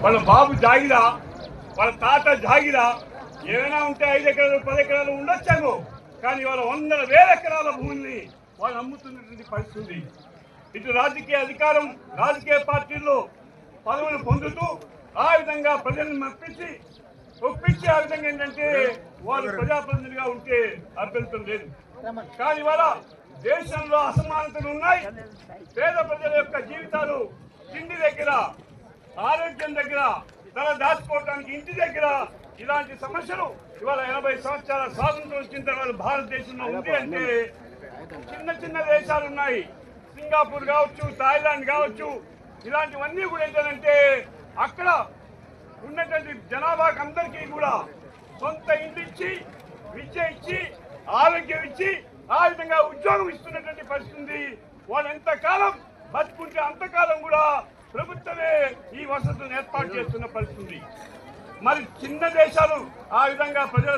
వాళ్ళ బాబు జాగిరా, వాళ్ళ తాత జాగిరా ఏమైనా ఉంటే 5 ఎకరాలు 10 ఎకరాలు ఉండొచ్చేమో, కానీ వాళ్ళ 100,000 ఎకరాల భూమిని వాళ్ళు అమ్ముతున్నటువంటి పరిస్థితి. ఇటు రాజకీయ అధికారం, రాజకీయ పార్టీల్లో పదవులు పొందుతూ ఆ విధంగా ప్రజలను ఒప్పించి ఆ విధంగా ఏంటంటే వాళ్ళు ప్రజాప్రతినిధిగా ఉంటే అభ్యంతరం లేదు. కానీ ఇవాళ దేశంలో అసమానతలు ఉన్నాయి. పేద ప్రజల యొక్క జీవితాలు తిండి దగ్గర, ఆరోగ్యం దగ్గర, తల దాచుకోవడానికి ఇంటి దగ్గర ఇలాంటి సమస్యలు ఇవాళ 80 సంవత్సరాల స్వాతంత్రం వచ్చిన తర్వాత భారతదేశంలో ఉంది అంటే చిన్న చిన్న దేశాలు ఉన్నాయి. సింగపూర్ కావచ్చు, థాయిలాండ్ కావచ్చు, ఇలాంటివన్నీ కూడా ఏంటంటే అక్కడ ఉన్నటువంటి జనాభాకి అందరికీ కూడా సొంత ఇంటి ఇచ్చి, విద్య ఇచ్చి, ఆరోగ్యం ఇచ్చి, ఆ విధంగా ఉద్యోగం ఇస్తున్నటువంటి పరిస్థితి. వాళ్ళు ఎంతకాలం బతుకుంటే అంతకాలం కూడా ప్రభుత్వమే ఈ వసతులను ఏర్పాటు చేస్తున్న పరిస్థితి. మరి చిన్న దేశాలు ఆ విధంగా ప్రజల